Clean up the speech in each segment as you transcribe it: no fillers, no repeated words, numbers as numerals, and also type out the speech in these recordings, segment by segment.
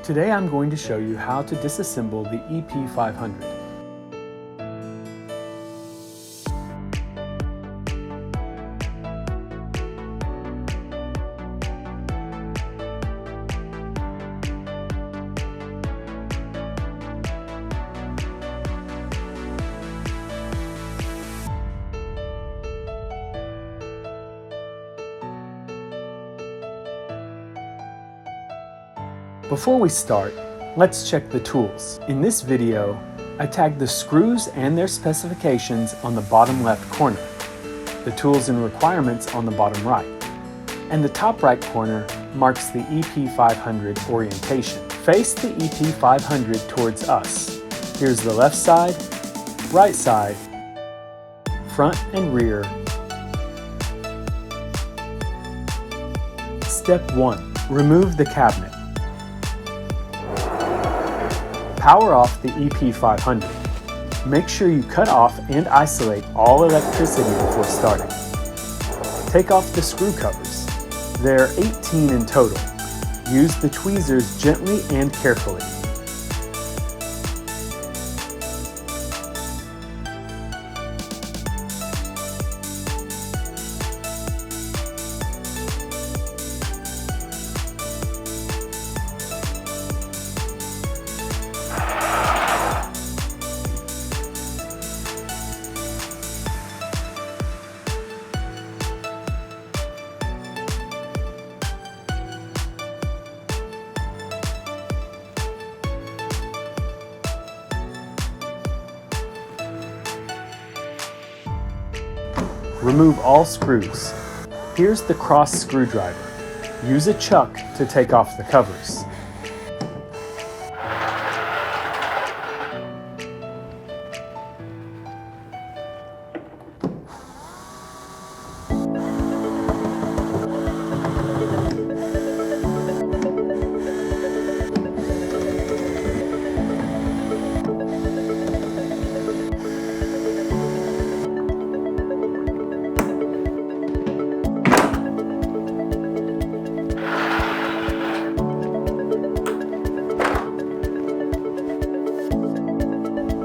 Today I'm going to show you how to disassemble the EP500. Before we start, let's check the tools. In this video, I tagged the screws and their specifications on the bottom left corner, the tools and requirements on the bottom right, and the top right corner marks the EP500 orientation. Face the EP500 towards us. Here's the left side, right side, front and rear. Step 1. Remove the cabinet. Power off the EP500. Make sure you cut off and isolate all electricity before starting. Take off the screw covers. There are 18 in total. Use the tweezers gently and carefully. Remove all screws. Here's the cross screwdriver. Use a chuck to take off the covers.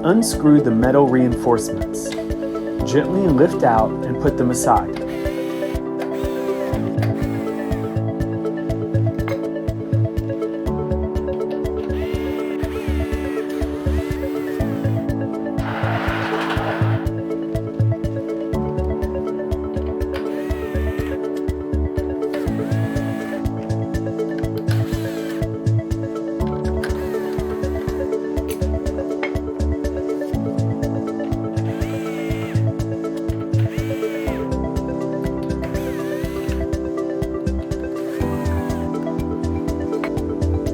Unscrew the metal reinforcements. Gently lift out and put them aside.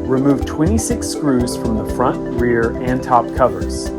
Remove 26 screws from the front, rear, and top covers.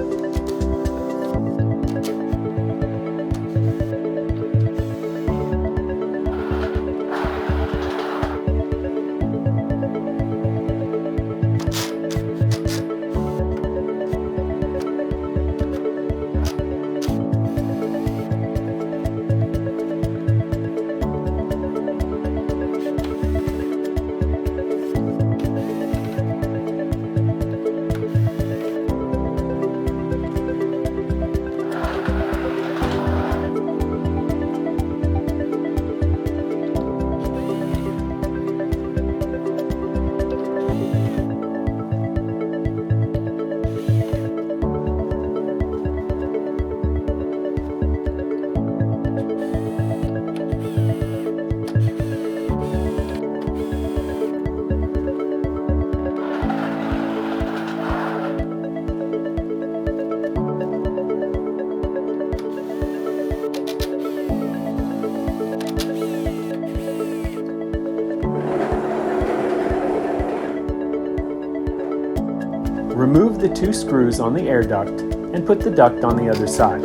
Remove the 2 screws on the air duct and put the duct on the other side.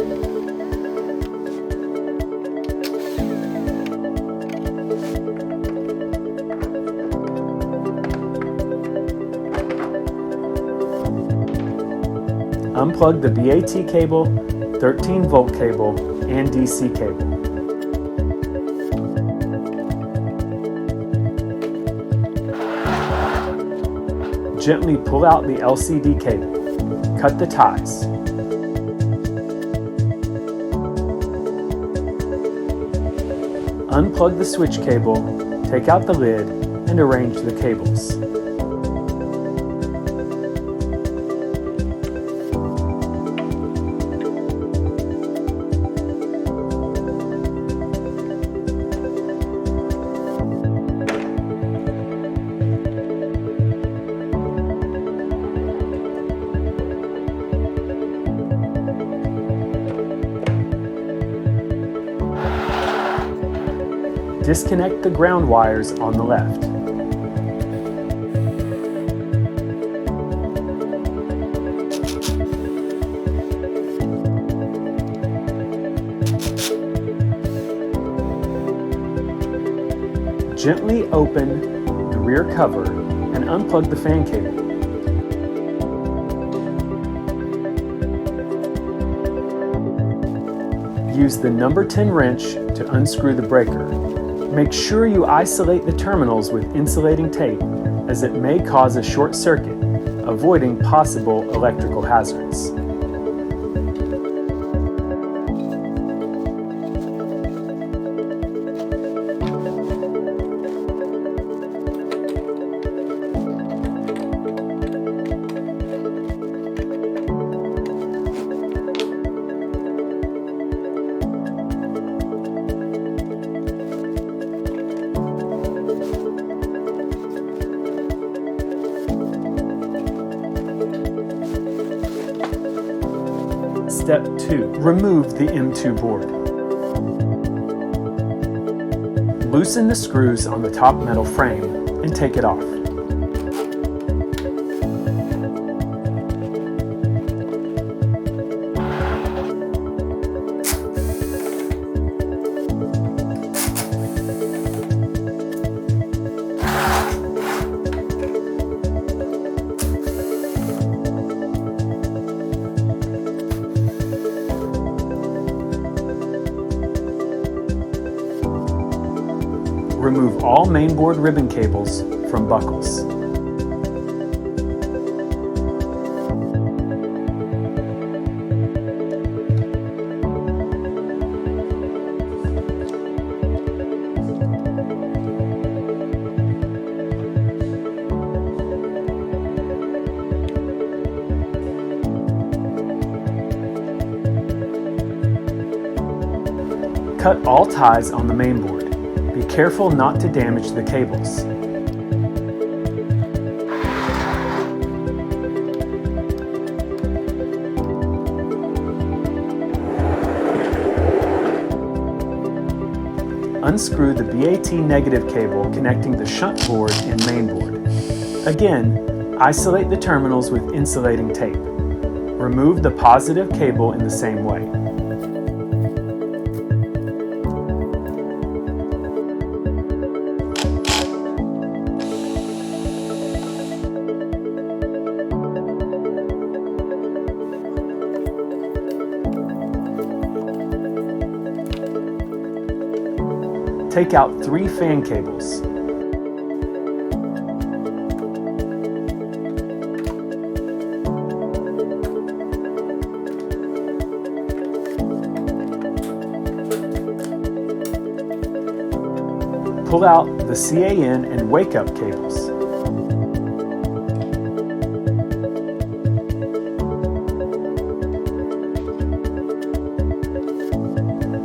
Unplug the BAT cable, 13-volt cable, and DC cable. Gently pull out the LCD cable. Cut the ties. Unplug the switch cable, take out the lid, and arrange the cables. Disconnect the ground wires on the left. Gently open the rear cover and unplug the fan cable. Use the number 10 wrench to unscrew the breaker. Make sure you isolate the terminals with insulating tape, as it may cause a short circuit, avoiding possible electrical hazards. Step 2. Remove the M2 board. Loosen the screws on the top metal frame and take it off. Remove all mainboard ribbon cables from buckles. Cut all ties on the mainboard. Be careful not to damage the cables. Unscrew the BAT negative cable connecting the shunt board and mainboard. Again, isolate the terminals with insulating tape. Remove the positive cable in the same way. Take out 3 fan cables. Pull out the CAN and wake-up cables.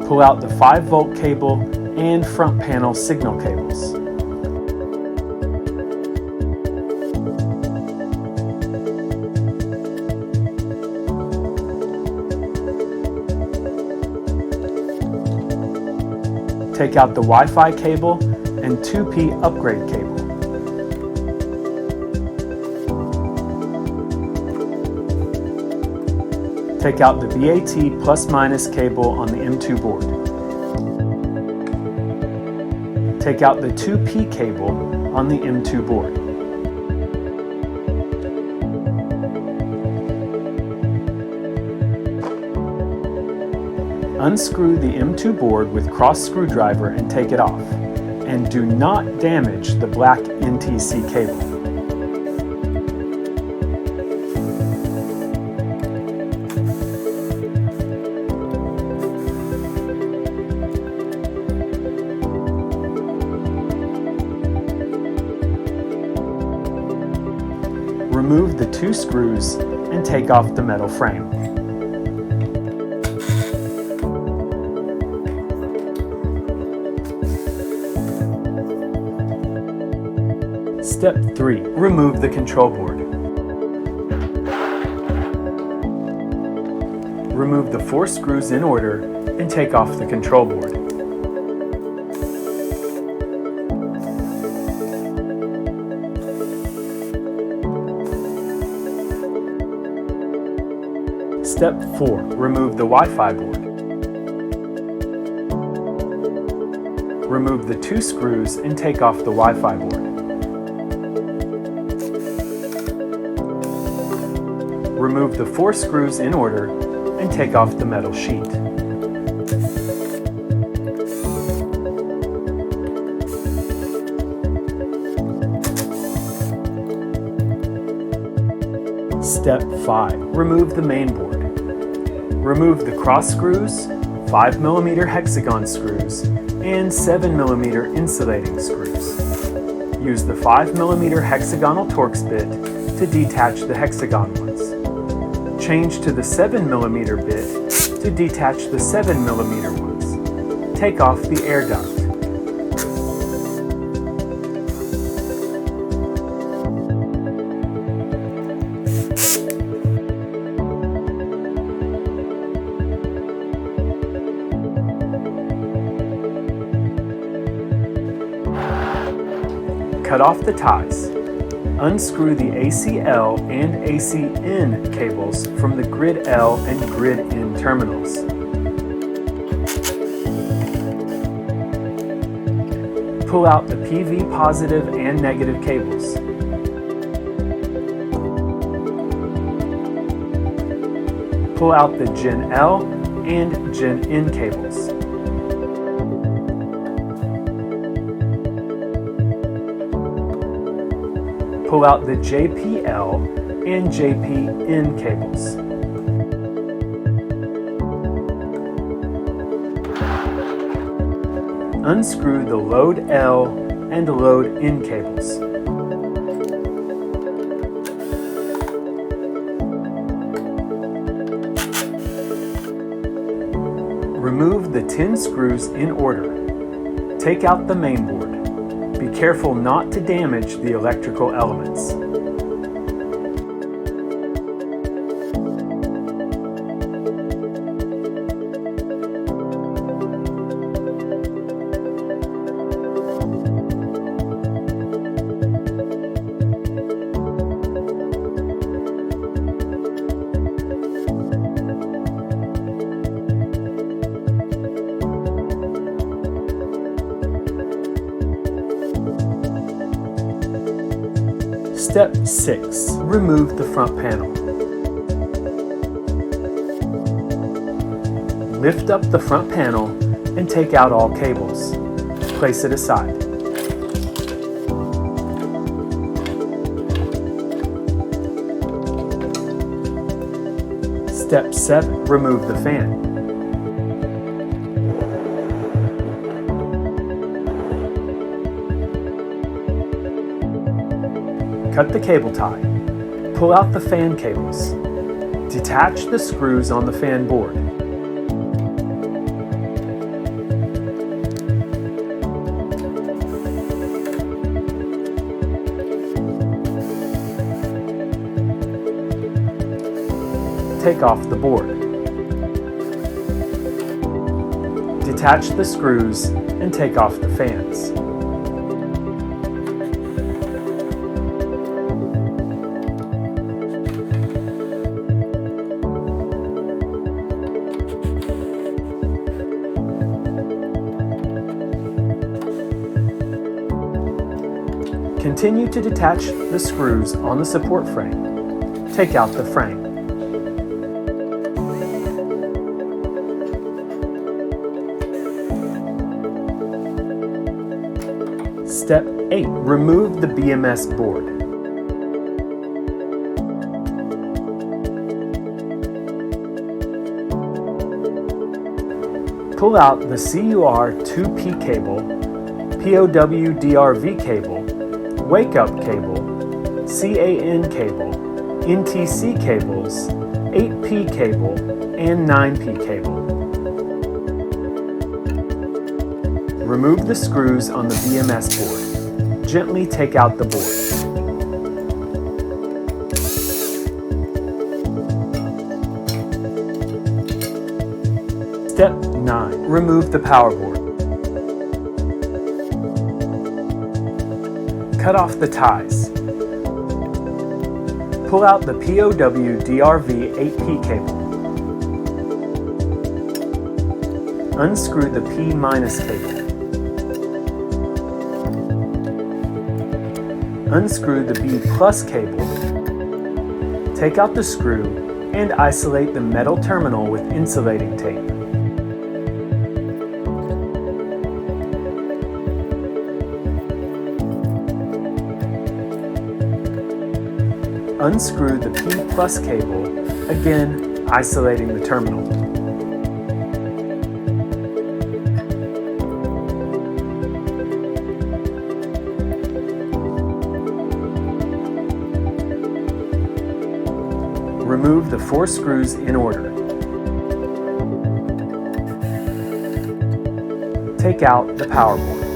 Pull out the 5-volt cable and front panel signal cables. Take out the Wi-Fi cable and 2P upgrade cable. Take out the BAT plus-minus cable on the M2 board. Take out the 2P cable on the M2 board. Unscrew the M2 board with cross screwdriver and take it off. And do not damage the black NTC cable. remove the 2 screws and take off the metal frame. Step 3. Remove the control board. Remove the 4 screws in order and take off the control board. Step 4. Remove the Wi-Fi board. Remove the 2 screws and take off the Wi-Fi board. Remove the 4 screws in order and take off the metal sheet. Step 5. Remove the main board. Remove the cross screws, 5mm hexagon screws, and 7mm insulating screws. Use the 5mm hexagonal Torx bit to detach the hexagon ones. Change to the 7mm bit to detach the 7mm ones. Take off the air duct. Cut off the ties. Unscrew the AC-L and AC-N cables from the grid L and grid N terminals. Pull out the PV positive and negative cables. Pull out the Gen L and Gen N cables. Pull out the JPL and JPN cables. Unscrew the load L and load N cables. Remove the 10 screws in order. Take out the main board. Be careful not to damage the electrical elements. Step 6. Remove the front panel. Lift up the front panel and take out all cables. Place it aside. Step 7. Remove the fan. Cut the cable tie. Pull out the fan cables. Detach the screws on the fan board. Take off the board. Detach the screws and take off the fans. Continue to detach the screws on the support frame. Take out the frame. Step 8. Remove the BMS board. Pull out the CUR2P cable, POW DRV cable, wake up cable, CAN cable, NTC cables, 8P cable, and 9P cable. Remove the screws on the BMS board. Gently take out the board. Step 9. Remove the power board. Cut off the ties. Pull out the POW DRV 8P cable. Unscrew the P- cable. Unscrew the B+ cable. Take out the screw and isolate the metal terminal with insulating tape. Unscrew the P+ cable, again isolating the terminal. Remove the 4 screws in order. Take out the power board.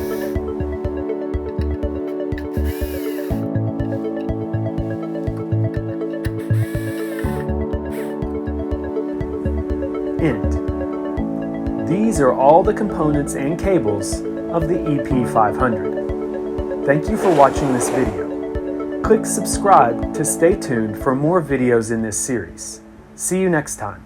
End. These are all the components and cables of the EP500. Thank you for watching this video. Click subscribe to stay tuned for more videos in this series. See you next time.